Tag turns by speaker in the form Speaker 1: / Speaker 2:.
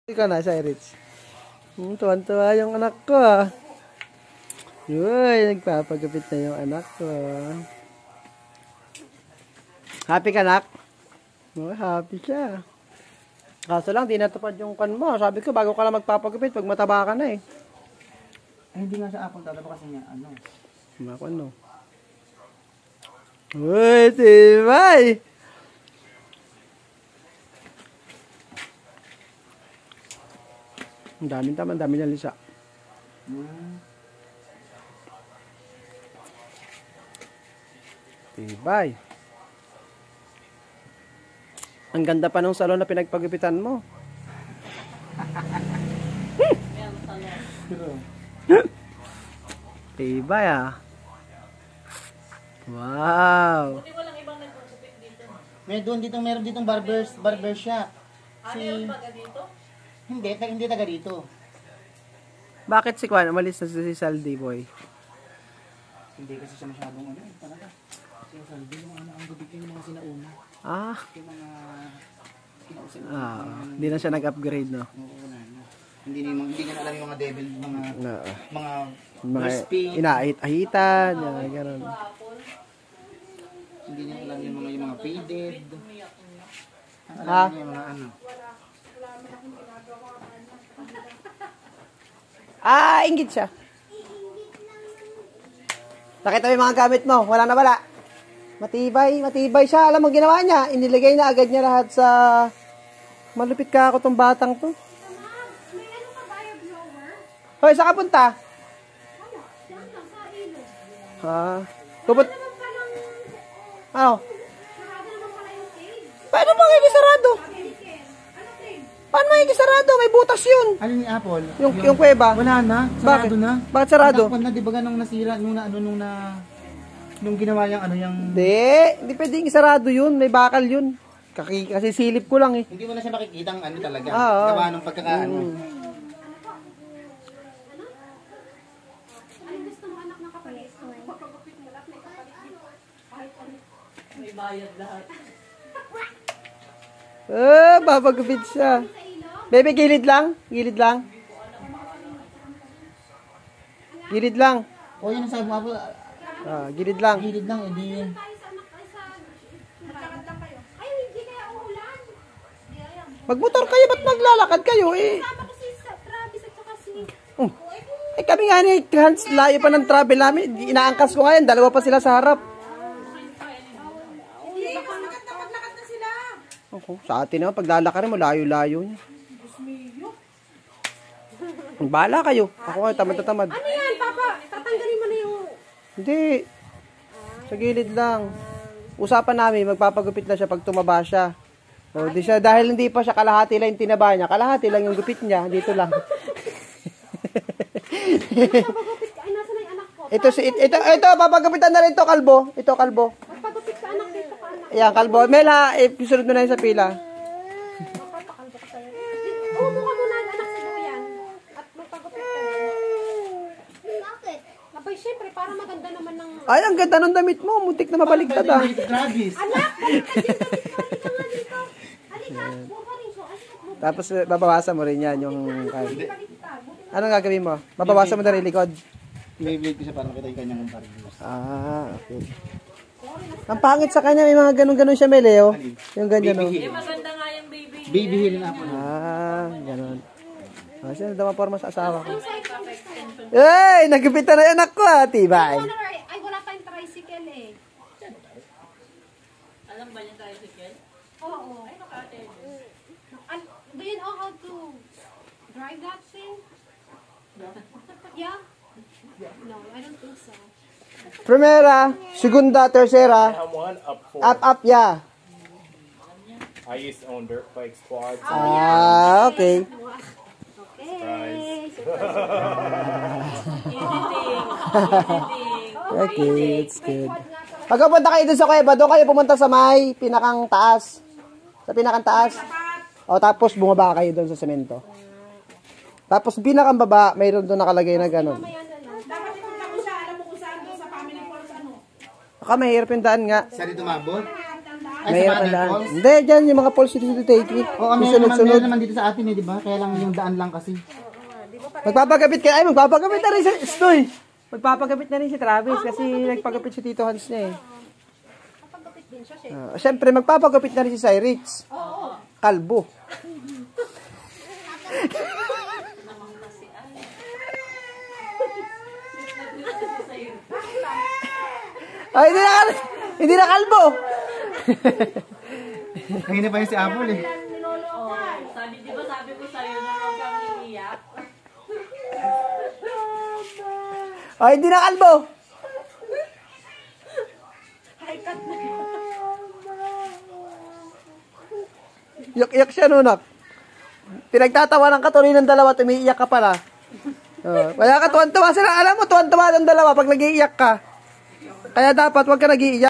Speaker 1: Ikaw na, Cyrich. Tuwan-tuwa yung anak ko, ah. Uy, nagpapagupit na yung anak ko. Happy ka, anak? Oh, happy siya. Kaso lang, di natupad yung kan mo. Sabi ko, bago ka lang magpapagupit, pag mataba ka na eh.
Speaker 2: Ay, hindi nga sa apple talaba kasi niya, ano.
Speaker 1: Ano? Uy, tibay! Ang daming tama, ang dami ng lisa. Tibay. Ang ganda pa ng salon na pinagpagupitan mo. Tibay ah. Wow.
Speaker 3: Buti walang ibang nagpapagupit dito.
Speaker 2: Meron ditong barber shop.
Speaker 3: Ano yung taga dito?
Speaker 2: Hindi taga dito.
Speaker 1: Bakit si Kwan umalis na si Saldi boy?
Speaker 2: Hindi kasi siya masyadong ano, talaga. Kasi yung saldi, yung ano, ang gabi yung mga sinauna.
Speaker 1: Ah.
Speaker 2: Yung mga kinausap.
Speaker 1: Hindi na siya nag-upgrade, no?
Speaker 2: Oo, wala na. Hindi niya alam yung mga devil, mga
Speaker 1: mga inaahit-ahitan, gano'n.
Speaker 2: Hindi niya alam yung mga faded. Ang
Speaker 1: Ha?
Speaker 2: alam niya yung mga ano.
Speaker 1: Inggit siya. Nakita mo yung mga gamit mo, wala na wala. Matibay siya. Alam mo ginawa niya, inilagay na agad niya lahat sa... Malupit ka ako tong batang to.
Speaker 4: May ano ka ba yung blower?
Speaker 1: Hoy, saan ka punta?
Speaker 4: Ano? Diyan lang sa ilog.
Speaker 1: Puput...
Speaker 4: Naman palang,
Speaker 1: Ano?
Speaker 4: sarado naman pala yung cage.
Speaker 1: Paano makikisarado?
Speaker 4: Sabi ni Ken, ano cage?
Speaker 1: Paano makikisarado? May butas yun.
Speaker 2: Ano ni Apple?
Speaker 1: Yung kuweba.
Speaker 2: Wala na, sarado
Speaker 1: Bakit?
Speaker 2: na.
Speaker 1: Bakit sarado?
Speaker 2: Natakpan na, di ba ganong nasira, nung ginawa yung ano, yung...
Speaker 1: Hindi pwedeng isarado yun. May bakal yun. Kasi silip ko lang eh.
Speaker 2: Hindi mo na siya makikita ang ano talaga.
Speaker 1: Oo.
Speaker 2: Gawa ng pagkakaano.
Speaker 4: Ano gusto mo anak ng kapalit? Pagpagupit mo lahat, may kapalit dito. Kahit ano.
Speaker 3: May bayad lahat.
Speaker 1: Babagupit siya.
Speaker 4: Sa ilog?
Speaker 1: Bebe, gilid lang. Gilid lang. Gilid lang.
Speaker 2: O yun ang sabi mo, Apple,
Speaker 1: Gilid lang.
Speaker 2: gilid lang, edi...
Speaker 4: Tayo sa anak, ay sa... Maglakad lang kayo. Ay, hindi kaya uulan. Hindi ayan.
Speaker 1: Magmotor kayo, ba't maglalakad kayo eh?
Speaker 4: Tama kasi sa Travis at saka si...
Speaker 1: Eh kami nga ni Hans, layo pa ng travel namin. Inaangkas ko ngayon, dalawa pa sila sa harap.
Speaker 4: Hindi, baka maglakad na sila.
Speaker 1: Sa atin naman, pag lalakarin mo, layo-layo niya. Bahala kayo. Ako nga, tamad-tamad.
Speaker 4: Ano yan, Papa? Tatanggalin mo na yung...
Speaker 1: Hindi. Sa gilid lang. Usapan namin, magpapagupit na siya pag tumaba siya. O, di siya, dahil hindi pa siya kalahati lang yung tinaba niya, kalahati lang yung gupit niya, dito lang.
Speaker 4: Magpagupit ka. Ay, nasa na yung anak ko?
Speaker 1: Ito, papagupitan na rin to, kalbo. Ito, kalbo.
Speaker 4: Magpagupit ka anak dito ka anak.
Speaker 1: Ayan, kalbo. Mela, isunod mo na yun sa pila.
Speaker 4: Papakalbo ka sa'yo. Umuha mo na anak si Buyan. At magpagupit ka na. Bakit? Abay, syempre, para maganda naman ng...
Speaker 1: Ay, ang ganda ng damit mo. Muntik na mabaligtad ah.
Speaker 2: Travis.
Speaker 4: Anak! Baliktad yung damit ko. Halika nga dito. Halika. Buka rin siya. Halika.
Speaker 1: Tapos babawasan mo rin yan yung...
Speaker 4: Baliktad.
Speaker 1: Anong gagawin mo? Mabawasan mo na rin likod.
Speaker 2: May blade ko siya para makita yung kanyang paribus.
Speaker 1: Okay. Ang pangit sa kanya, may mga ganun-ganun siya, Meleo. Yung ganyan, no?
Speaker 3: Eh, maganda nga yung baby.
Speaker 2: Baby heel na Apple.
Speaker 1: Ganun. Siya na forma sa asawa ko. Ay, nagupitan na yung anak ko, tibay.
Speaker 4: Ay, wala tayong tricycle eh.
Speaker 3: Alam ba niya tayo si Ken?
Speaker 4: Oo.
Speaker 3: Ay, nakate.
Speaker 4: Do you know how to drive that thing? Yeah? No, I don't think so.
Speaker 1: Primera, segunda, tercera.
Speaker 5: I'm one up four.
Speaker 1: Up, yeah.
Speaker 5: I used to own dirt bike squads.
Speaker 1: Okay.
Speaker 4: Okay.
Speaker 1: Okay, it's good. Pag pupunta kayo dun sa kuweba, doon kayo pumunta sa may pinakang taas. Sa pinakang taas. O tapos bumaba kayo doon sa semento. Tapos pinakang baba, mayroon doon nakalagay na gano'n.
Speaker 4: Dapat ipunta ko siya. Alam mo kung saan doon sa family falls ano?
Speaker 1: Baka mahirap yung daan nga.
Speaker 2: Sa dito mabot?
Speaker 1: Mahirap na daan. Hindi, dyan yung mga falls dito take it.
Speaker 2: Oo,
Speaker 1: Yung
Speaker 2: meron
Speaker 1: sunod-sunod.
Speaker 2: naman dito sa atin eh, di ba? Kaya lang yung daan lang kasi.
Speaker 1: Magpapagapit ka. Ay, magpapagapit na rin si Stoy. Magpapagapit na rin si Travis kasi nagpagapit si Tito Hans niya eh.
Speaker 4: Kapagapit din siya, siya.
Speaker 1: Siyempre, magpapagapit na rin si Cyrix.
Speaker 4: Oo.
Speaker 1: Kalbo. Ay, hindi na kalbo.
Speaker 2: Kanina pa yung si Apple eh.
Speaker 3: Sabi, di ba sabi ko sa'yo na huwag kang iiyak?
Speaker 1: Ay, hindi na kalbo. Iyak-iyak siya, nunak. Pinagtatawa ng katuloy ng dalawa, tumiiyak ka pala. Kaya ka tuwan-tuwa sila. Alam mo, tuwan-tuwa ng dalawa pag nag-iiyak ka. Kaya dapat wag ka nag-iiyak.